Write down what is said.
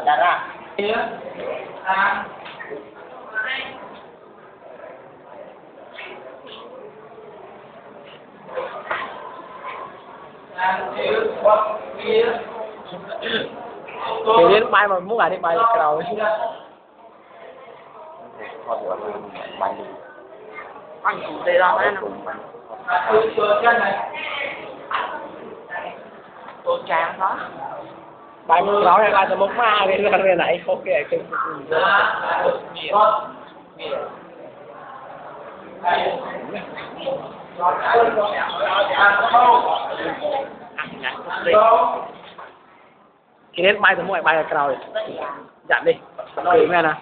Ada lah. Thì đến bay mà muốn lại đi bay cái đầu bay đi anh cũng đây ra đấy tôi chán đó bay mưa đó này bay từ một ma đi ra bên này ok cái khi đến bay từ mỗi bay là cầu dặn đi nghe nè